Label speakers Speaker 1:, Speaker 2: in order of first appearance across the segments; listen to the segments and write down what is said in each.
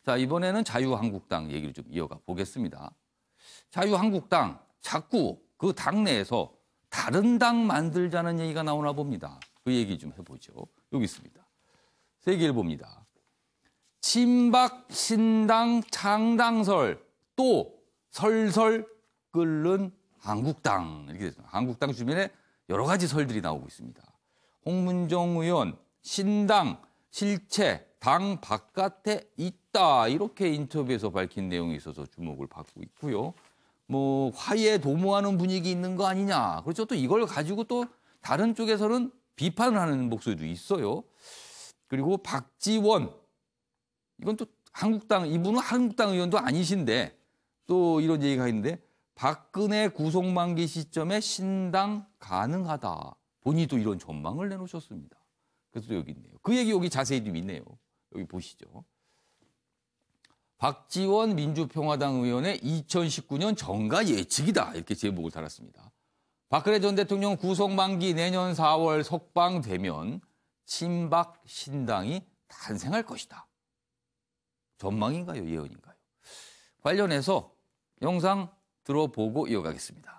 Speaker 1: 자, 이번에는 자유한국당 얘기를 좀 이어가 보겠습니다. 자유한국당 자꾸 그 당내에서 다른 당 만들자는 얘기가 나오나 봅니다. 그 얘기 좀 해보죠. 여기 있습니다. 세계일보입니다. 친박 신당 창당설 또 설설 끓는 한국당 이렇게 됐습니다. 한국당 주변에 여러 가지 설들이 나오고 있습니다. 홍문정 의원 신당 실체 당 바깥에 있다 이렇게 인터뷰에서 밝힌 내용이 있어서 주목을 받고 있고요. 뭐 화해 도모하는 분위기 있는 거 아니냐. 그렇죠. 또 이걸 가지고 또 다른 쪽에서는 비판을 하는 목소리도 있어요. 그리고 박지원 이건 또 한국당 이분은 한국당 의원도 아니신데 또 이런 얘기가 있는데 박근혜 구속 만기 시점에 신당 가능하다. 본인이 또 이런 전망을 내놓으셨습니다. 그래서 여기 있네요. 그 얘기 여기 자세히 좀 있네요. 여기 보시죠. 박지원 민주평화당 의원의 2019년 정가 예측이다. 이렇게 제목을 달았습니다. 박근혜 전 대통령 구속 만기 내년 4월 석방되면 친박 신당이 탄생할 것이다. 전망인가요? 예언인가요? 관련해서 영상 들어보고 이어가겠습니다.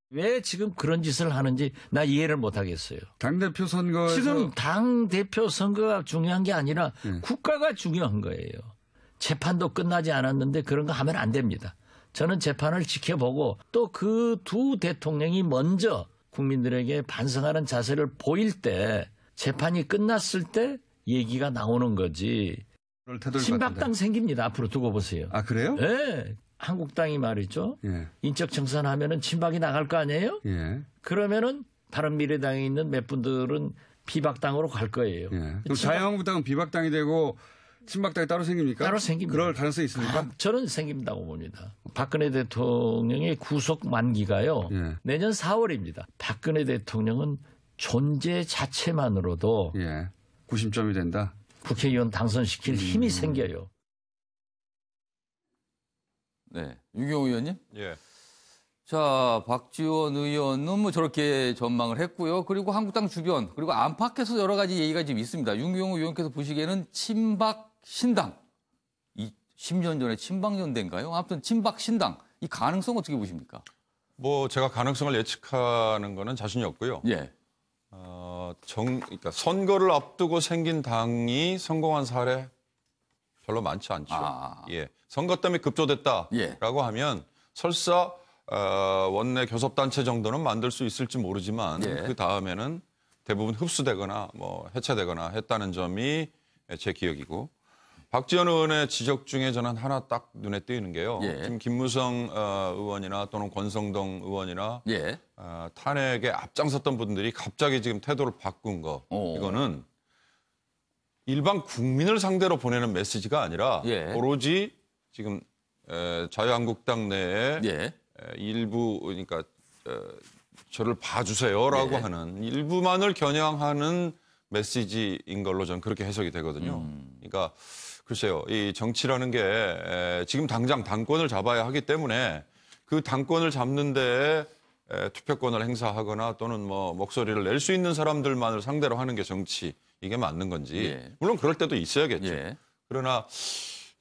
Speaker 2: 왜 지금 그런 짓을 하는지 나 이해를 못하겠어요.
Speaker 3: 당대표 선거에서
Speaker 2: 지금 당대표 선거가 중요한 게 아니라 국가가 중요한 거예요. 재판도 끝나지 않았는데 그런 거 하면 안 됩니다. 저는 재판을 지켜보고 또 그 두 대통령이 먼저 국민들에게 반성하는 자세를 보일 때 재판이 끝났을 때 얘기가 나오는 거지. 친박당 생깁니다. 앞으로 두고 보세요.
Speaker 3: 아, 그래요?
Speaker 2: 네. 한국당이 말이죠.
Speaker 3: 예.
Speaker 2: 인적 청산하면은 친박이 나갈 거 아니에요?
Speaker 3: 예.
Speaker 2: 그러면은 바른미래당에 있는 몇 분들은 비박당으로 갈 거예요.
Speaker 3: 예. 그럼 자유한국당은 비박당이 되고 친박당이 따로 생깁니까?
Speaker 2: 따로 생깁니다.
Speaker 3: 그럴 가능성이 있습니까?
Speaker 2: 저는 생긴다고 봅니다. 박근혜 대통령의 구속 만기가요.
Speaker 3: 예.
Speaker 2: 내년 4월입니다. 박근혜 대통령은 존재 자체만으로도
Speaker 3: 예. 구심점이 된다.
Speaker 2: 국회의원 당선시킬 힘이 생겨요.
Speaker 1: 네, 유경호 의원님.
Speaker 4: 예.
Speaker 1: 자, 박지원 의원은 뭐 저렇게 전망을 했고요. 그리고 한국당 주변 그리고 안팎에서 여러 가지 얘기가 지금 있습니다. 유경호 의원께서 보시기에는 친박 신당, 이 10년 전에 친박연대인가요? 아무튼 친박 신당 이 가능성 어떻게 보십니까?
Speaker 4: 뭐 제가 가능성을 예측하는 거는 자신이 없고요.
Speaker 1: 예.
Speaker 4: 그러니까 선거를 앞두고 생긴 당이 성공한 사례 별로 많지 않죠. 예. 선거 때문에 급조됐다라고
Speaker 1: 예.
Speaker 4: 하면 설사 원내 교섭단체 정도는 만들 수 있을지 모르지만
Speaker 1: 예.
Speaker 4: 그 다음에는 대부분 흡수되거나 뭐 해체되거나 했다는 점이 제 기억이고 박지원 의원의 지적 중에 저는 하나 딱 눈에 띄는 게요.
Speaker 1: 예.
Speaker 4: 지금 김무성 의원이나 또는 권성동 의원이나
Speaker 1: 예.
Speaker 4: 탄핵에 앞장섰던 분들이 갑자기 지금 태도를 바꾼 거 이거는 일반 국민을 상대로 보내는 메시지가 아니라
Speaker 1: 예.
Speaker 4: 오로지 지금 자유한국당 내에
Speaker 1: 예.
Speaker 4: 일부 그러니까 저를 봐주세요라고
Speaker 1: 예.
Speaker 4: 하는 일부만을 겨냥하는 메시지인 걸로 저는 그렇게 해석이 되거든요. 그러니까 글쎄요, 이 정치라는 게 지금 당장 당권을 잡아야 하기 때문에 그 당권을 잡는 데에 투표권을 행사하거나 또는 뭐 목소리를 낼 수 있는 사람들만을 상대로 하는 게 정치 이게 맞는 건지
Speaker 1: 예.
Speaker 4: 물론 그럴 때도 있어야겠죠.
Speaker 1: 예.
Speaker 4: 그러나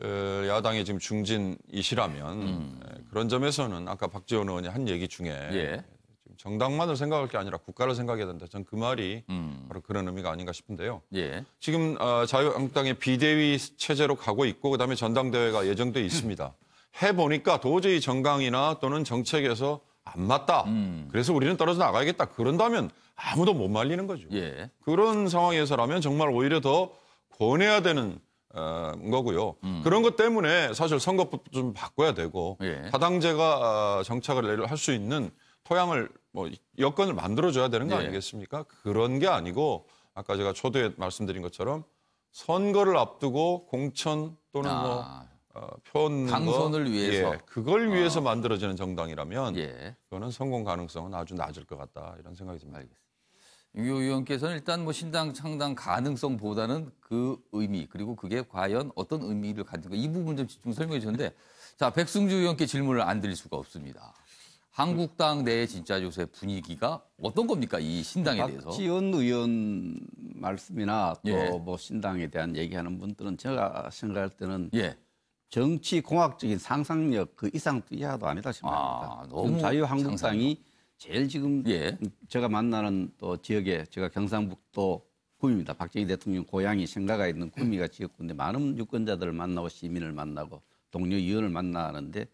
Speaker 4: 야당이 지금 중진이시라면 그런 점에서는 아까 박지원 의원이 한 얘기 중에
Speaker 1: 예.
Speaker 4: 정당만을 생각할 게 아니라 국가를 생각해야 된다. 전 그 말이 바로 그런 의미가 아닌가 싶은데요.
Speaker 1: 예.
Speaker 4: 지금 자유한국당의 비대위 체제로 가고 있고 그다음에 전당대회가 예정돼 있습니다. 해보니까 도저히 정강이나 또는 정책에서 안 맞다. 그래서 우리는 떨어져 나가야겠다. 그런다면 아무도 못 말리는 거죠.
Speaker 1: 예.
Speaker 4: 그런 상황에서라면 정말 오히려 더 권해야 되는 거고요. 그런 것 때문에 사실 선거법 좀 바꿔야 되고
Speaker 1: 예.
Speaker 4: 다당제가 정착을 할 수 있는 토양을 뭐 여건을 만들어줘야 되는 거
Speaker 1: 예.
Speaker 4: 아니겠습니까? 그런 게 아니고 아까 제가 초두에 말씀드린 것처럼 선거를 앞두고 공천 또는 표현
Speaker 1: 당선을 위해서
Speaker 4: 그걸 위해서 만들어지는 정당이라면
Speaker 1: 예.
Speaker 4: 그거는 성공 가능성은 아주 낮을 것 같다 이런 생각이 듭니다.
Speaker 1: 알겠습니다. 유경호 의원께서는 일단 뭐 신당 창당 가능성보다는 그 의미 그리고 그게 과연 어떤 의미를 가진가 이 부분 좀 집중 설명해 주셨는데 자 백승주 의원께 질문을 안 드릴 수가 없습니다. 한국당 내 진짜 요새 분위기가 어떤 겁니까? 이 신당에 대해서.
Speaker 5: 박지원 의원 말씀이나 또
Speaker 1: 예.
Speaker 5: 뭐 신당에 대한 얘기하는 분들은 제가 생각할 때는
Speaker 1: 예.
Speaker 5: 정치 공학적인 상상력 그 이상도 이하도 아니다 싶습니다.
Speaker 1: 아, 너무
Speaker 5: 지금 자유한국당이 제일 지금
Speaker 1: 예.
Speaker 5: 제가 만나는 또 지역에 제가 경상북도 구미입니다. 박정희 대통령 고향이 생가가 있는 구미가 지역구인데 많은 유권자들을 만나고 시민을 만나고 동료 의원을 만나는데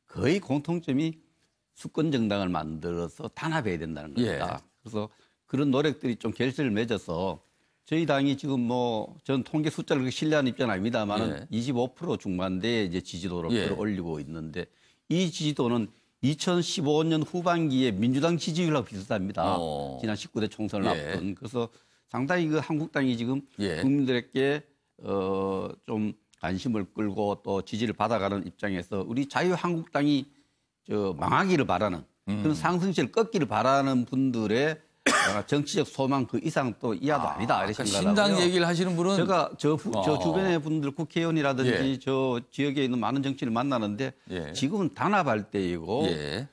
Speaker 5: 거의 공통점이 수권 정당을 만들어서 단합해야 된다는 겁니다.
Speaker 1: 예.
Speaker 5: 그래서 그런 노력들이 좀 결실을 맺어서 저희 당이 지금 뭐 전 통계 숫자를 그렇게 신뢰하는 입장은 아닙니다만
Speaker 1: 예.
Speaker 5: 25% 중반대에 이제 지지도를
Speaker 1: 예.
Speaker 5: 끌어올리고 있는데 이 지지도는 2015년 후반기에 민주당 지지율하고 비슷합니다. 지난 19대 총선을
Speaker 1: 예.
Speaker 5: 앞둔. 그래서 상당히 그 한국당이 지금
Speaker 1: 예.
Speaker 5: 국민들에게 좀 관심을 끌고 또 지지를 받아가는 입장에서 우리 자유한국당이 망하기를 바라는 그런 상승세를 꺾기를 바라는 분들의 정치적 소망 그 이상 또 이하도 아니다 이렇게
Speaker 1: 그러니까
Speaker 5: 생각하고요.
Speaker 1: 신당 얘기를 하시는 분은
Speaker 5: 제가 저 주변의 분들 국회의원이라든지
Speaker 1: 예.
Speaker 5: 저 지역에 있는 많은 정치인을 만나는데
Speaker 1: 예.
Speaker 5: 지금은 단합할 때이고
Speaker 1: 예.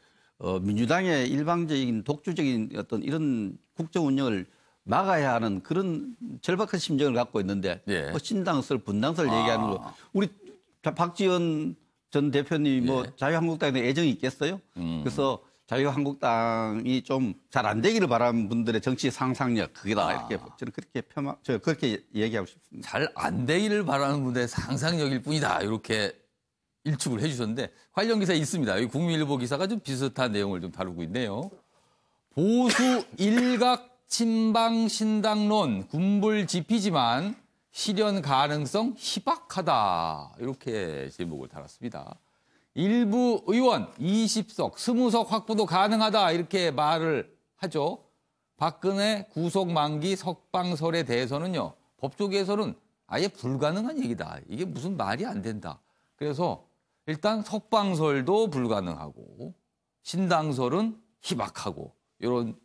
Speaker 5: 민주당의 일방적인 독주적인 어떤 이런 국정 운영을 막아야 하는 그런 절박한 심정을 갖고 있는데
Speaker 1: 예.
Speaker 5: 뭐 신당설, 분당설 얘기하는 거 우리 박지원 전 대표님 뭐
Speaker 1: 예.
Speaker 5: 자유한국당에 애정이 있겠어요? 그래서 자유한국당이 좀 잘 안 되기를 바라는 분들의 정치 상상력 그게다 이렇게 저는 그렇게 얘기하고 싶습니다.
Speaker 1: 잘 안 되기를 바라는 분들의 상상력일 뿐이다. 이렇게 일축을 해주셨는데 관련 기사 있습니다. 여기 국민일보 기사가 좀 비슷한 내용을 좀 다루고 있네요. 보수 일각 친방 신당론 군불지피지만 실현 가능성 희박하다. 이렇게 제목을 달았습니다. 일부 의원 20석, 20석 확보도 가능하다. 이렇게 말을 하죠. 박근혜 구속 만기 석방설에 대해서는요. 법조계에서는 아예 불가능한 얘기다. 이게 무슨 말이 안 된다. 그래서 일단 석방설도 불가능하고 신당설은 희박하고 이런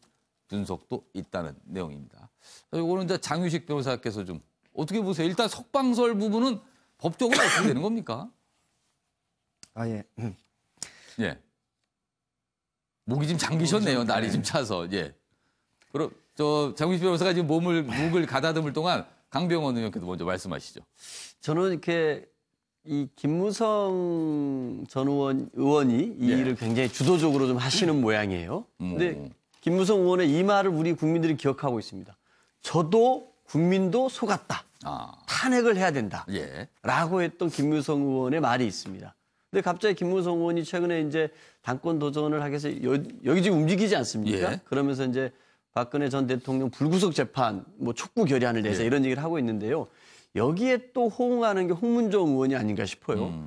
Speaker 1: 분석도 있다는 내용입니다. 이거는 이제 장유식 변호사께서 좀 어떻게 보세요? 일단 석방설 부분은 법적으로 어떻게 되는 겁니까?
Speaker 6: 아, 예.
Speaker 1: 예. 목이 좀 잠기셨네요. 날이 좀 차서. 예. 그럼 저 장유식 변호사가 지금 목을 가다듬을 동안 강병원 의원께서 먼저 말씀하시죠.
Speaker 6: 저는 이렇게 이 김무성 전 의원이 이
Speaker 1: 예.
Speaker 6: 일을 굉장히 주도적으로 좀 하시는 모양이에요. 근데 김무성 의원의 이 말을 우리 국민들이 기억하고 있습니다. 저도 국민도 속았다.
Speaker 1: 아,
Speaker 6: 탄핵을 해야 된다.
Speaker 1: 예.
Speaker 6: 라고 했던 김무성 의원의 말이 있습니다. 근데 갑자기 김무성 의원이 최근에 이제 당권 도전을 하기 위해서 여기 지금 움직이지 않습니까?
Speaker 1: 예.
Speaker 6: 그러면서 이제 박근혜 전 대통령 불구속 재판 뭐 촉구 결의안을 내서
Speaker 1: 예.
Speaker 6: 이런 얘기를 하고 있는데요. 여기에 또 호응하는 게 홍문종 의원이 아닌가 싶어요.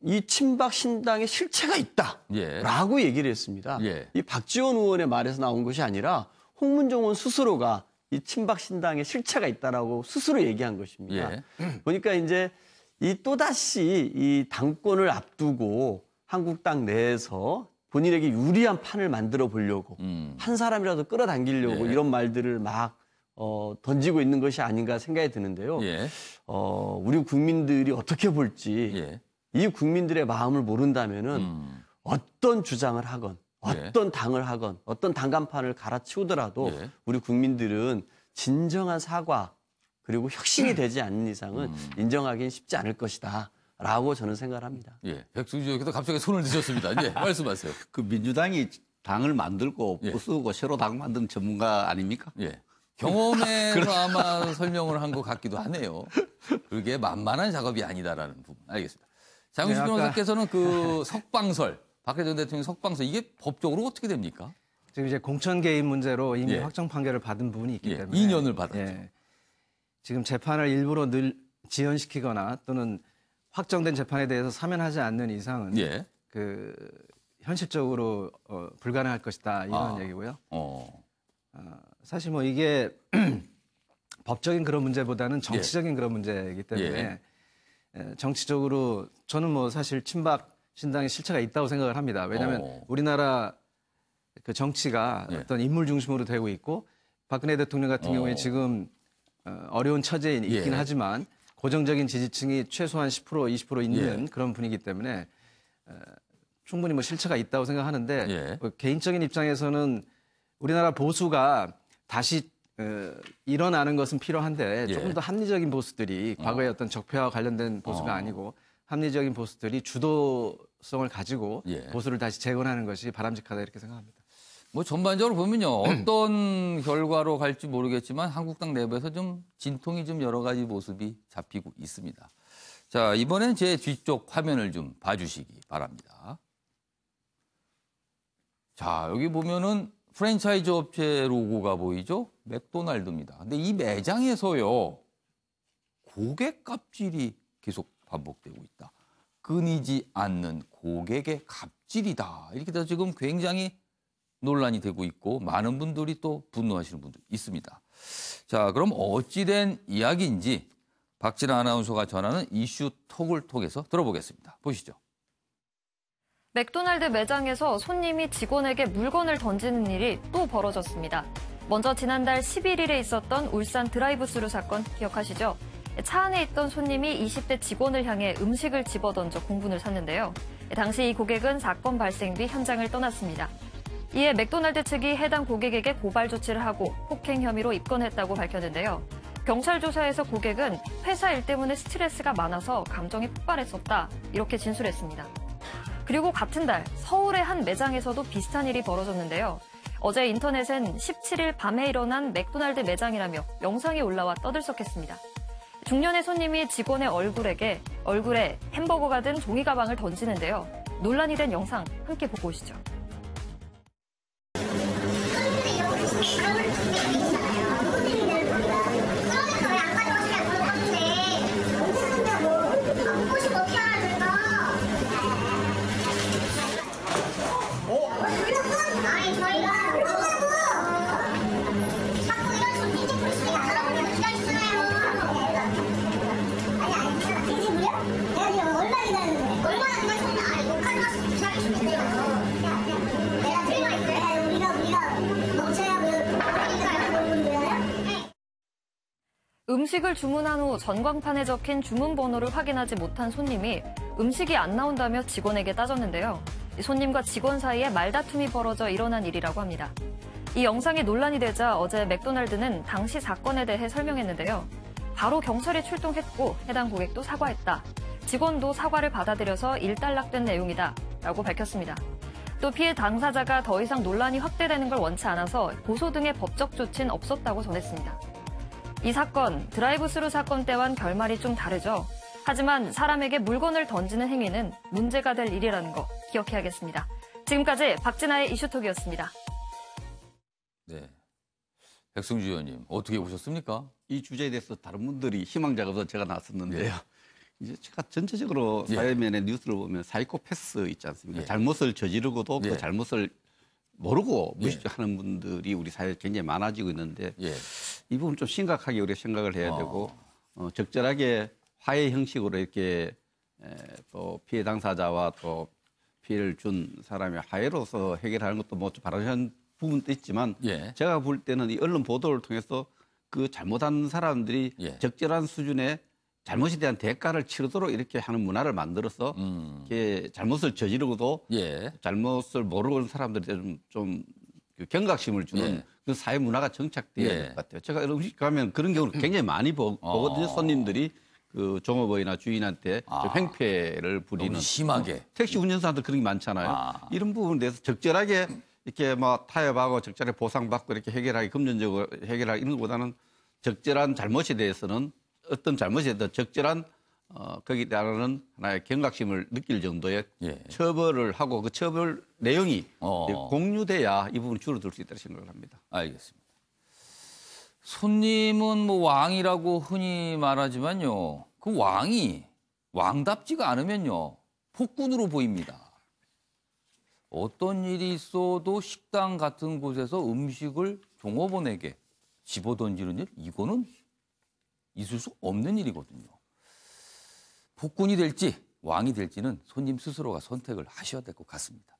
Speaker 6: 이 친박 신당에 실체가
Speaker 1: 예.
Speaker 6: 있다라고 얘기를 했습니다.
Speaker 1: 예.
Speaker 6: 이 박지원 의원의 말에서 나온 것이 아니라 홍문종 의원 스스로가 이 친박 신당에 실체가 있다라고 스스로 얘기한 것입니다.
Speaker 1: 예.
Speaker 6: 보니까 이제 이 또다시 이 당권을 앞두고 한국당 내에서 본인에게 유리한 판을 만들어 보려고 한 사람이라도 끌어당기려고
Speaker 1: 예.
Speaker 6: 이런 말들을 막 던지고 있는 것이 아닌가 생각이 드는데요.
Speaker 1: 예.
Speaker 6: 우리 국민들이 어떻게 볼지
Speaker 1: 예.
Speaker 6: 이 국민들의 마음을 모른다면은 어떤 주장을 하건
Speaker 1: 예.
Speaker 6: 어떤 당을 하건 어떤 당간판을 갈아치우더라도
Speaker 1: 예.
Speaker 6: 우리 국민들은 진정한 사과 그리고 혁신이 되지 않는 이상은 인정하기는 쉽지 않을 것이다. 라고 저는 생각을 합니다.
Speaker 1: 예. 백승주 의원께서 갑자기 손을 드셨습니다. 예. 말씀하세요.
Speaker 5: 그 민주당이 당을 만들고
Speaker 1: 예.
Speaker 5: 부수고 새로 당 만든 전문가 아닙니까?
Speaker 1: 예. 경험에서 아마 설명을 한 것 같기도 하네요. 그게 만만한 작업이 아니다라는 부분. 알겠습니다. 장윤식
Speaker 7: 네, 아까-
Speaker 1: 변호사께서는 그 석방설, 박근혜 전 대통령 석방설, 이게 법적으로 어떻게 됩니까?
Speaker 7: 지금 이제 공천 개입 문제로 이미
Speaker 1: 예.
Speaker 7: 확정 판결을 받은 부분이 있기
Speaker 1: 예.
Speaker 7: 때문에
Speaker 1: 2년을 받았죠.
Speaker 7: 예. 지금 재판을 일부러 지연시키거나 또는 확정된 재판에 대해서 사면하지 않는 이상은
Speaker 1: 예.
Speaker 7: 그 현실적으로 불가능할 것이다 이런
Speaker 1: 아.
Speaker 7: 얘기고요.
Speaker 1: 어.
Speaker 7: 사실 뭐 이게 법적인 그런 문제보다는 정치적인 그런 문제이기 때문에 정치적으로 저는 뭐 사실 친박 신당의 실체가 있다고 생각을 합니다. 왜냐하면 우리나라 그 정치가
Speaker 1: 예.
Speaker 7: 어떤 인물 중심으로 되고 있고 박근혜 대통령 같은 경우에 지금 어려운 처지에 있긴
Speaker 1: 예.
Speaker 7: 하지만 고정적인 지지층이 최소한 10% 20% 있는 그런 분위기 때문에 충분히 뭐 실체가 있다고 생각하는데
Speaker 1: 예.
Speaker 7: 개인적인 입장에서는 우리나라 보수가 다시 일어나는 것은 필요한데
Speaker 1: 예.
Speaker 7: 조금 더 합리적인 보수들이 과거의 어떤 적폐와 관련된 보수가 아니고 합리적인 보수들이 주도성을 가지고
Speaker 1: 예.
Speaker 7: 보수를 다시 재건하는 것이 바람직하다 이렇게 생각합니다.
Speaker 1: 뭐 전반적으로 보면요. 어떤 결과로 갈지 모르겠지만 한국당 내부에서 좀 진통이 좀 여러 가지 모습이 잡히고 있습니다. 자, 이번엔 제 뒤쪽 화면을 좀 봐주시기 바랍니다. 자, 여기 보면은 프랜차이즈 업체 로고가 보이죠? 맥도날드입니다. 근데 이 매장에서요, 고객 갑질이 계속 반복되고 있다. 끊이지 않는 고객의 갑질이다. 이렇게 해서 지금 굉장히 논란이 되고 있고 많은 분들이 또 분노하시는 분들 있습니다. 자, 그럼 어찌된 이야기인지 박진아 아나운서가 전하는 이슈 톡을 통해서 들어보겠습니다. 보시죠.
Speaker 8: 맥도날드 매장에서 손님이 직원에게 물건을 던지는 일이 또 벌어졌습니다. 먼저 지난달 11일에 있었던 울산 드라이브스루 사건 기억하시죠? 차 안에 있던 손님이 20대 직원을 향해 음식을 집어던져 공분을 샀는데요. 당시 이 고객은 사건 발생 뒤 현장을 떠났습니다. 이에 맥도날드 측이 해당 고객에게 고발 조치를 하고 폭행 혐의로 입건했다고 밝혔는데요. 경찰 조사에서 고객은 회사 일 때문에 스트레스가 많아서 감정이 폭발했었다. 이렇게 진술했습니다. 그리고 같은 달 서울의 한 매장에서도 비슷한 일이 벌어졌는데요. 어제 인터넷엔 17일 밤에 일어난 맥도날드 매장이라며 영상이 올라와 떠들썩했습니다. 중년의 손님이 직원의 얼굴에 햄버거가 든 종이 가방을 던지는데요. 논란이 된 영상 함께 보고 오시죠. 음식을 주문한 후 전광판에 적힌 주문 번호를 확인하지 못한 손님이 음식이 안 나온다며 직원에게 따졌는데요. 손님과 직원 사이에 말다툼이 벌어져 일어난 일이라고 합니다. 이 영상이 논란이 되자 어제 맥도날드는 당시 사건에 대해 설명했는데요. 바로 경찰이 출동했고 해당 고객도 사과했다. 직원도 사과를 받아들여서 일단락된 내용이다. 라고 밝혔습니다. 또 피해 당사자가 더 이상 논란이 확대되는 걸 원치 않아서 고소 등의 법적 조치는 없었다고 전했습니다. 이 사건, 드라이브스루 사건 때와는 결말이 좀 다르죠. 하지만 사람에게 물건을 던지는 행위는 문제가 될 일이라는 거 기억해야겠습니다. 지금까지 박진아의 이슈톡이었습니다.
Speaker 1: 네, 백승주 의원님 어떻게 보셨습니까?
Speaker 5: 이 주제에 대해서 다른 분들이 희망자가 없어서 제가 나왔었는데요. 이제 제가 전체적으로 사회면의 뉴스를 보면 사이코패스 있지 않습니까? 잘못을 저지르고도 그 잘못을 모르고 무시하는 분들이 우리 사회에 굉장히 많아지고 있는데 이 부분 좀 심각하게 우리가 생각을 해야 되고 적절하게 화해 형식으로 이렇게 또 피해 당사자와 또 피해를 준 사람이 화해로서 해결하는 것도 뭐 좀 바라는 부분도 있지만 제가 볼 때는 이 언론 보도를 통해서 그 잘못한 사람들이 적절한 수준의 잘못에 대한 대가를 치르도록 이렇게 하는 문화를 만들어서 이렇게 잘못을 저지르고도 잘못을 모르는 사람들한테 좀 그 경각심을 주는 그 사회 문화가 정착돼야 될 것 같아요. 제가 음식 가면 그런 경우를 굉장히 많이 보거든요. 손님들이 그 종업원이나 주인한테 횡패를 부리는.
Speaker 1: 너무 심하게.
Speaker 5: 택시 운전사도 그런 게 많잖아요. 이런 부분에 대해서 적절하게 이렇게 뭐 타협하고 적절하게 보상받고 이렇게 해결하기, 금전적으로 해결하기 이런 것보다는 적절한 잘못에 대해서는 어떤 잘못에 대해서 적절한 거기에 따르는 하나의 경각심을 느낄 정도의 처벌을 하고 그 처벌 내용이 공유돼야 이 부분이 줄어들 수 있다고 생각을 합니다.
Speaker 1: 알겠습니다. 손님은 뭐 왕이라고 흔히 말하지만요. 그 왕이 왕답지가 않으면요. 폭군으로 보입니다. 어떤 일이 있어도 식당 같은 곳에서 음식을 종업원에게 집어던지는 일, 이거는 있을 수 없는 일이거든요. 폭군이 될지 왕이 될지는 손님 스스로가 선택을 하셔야 될 것 같습니다.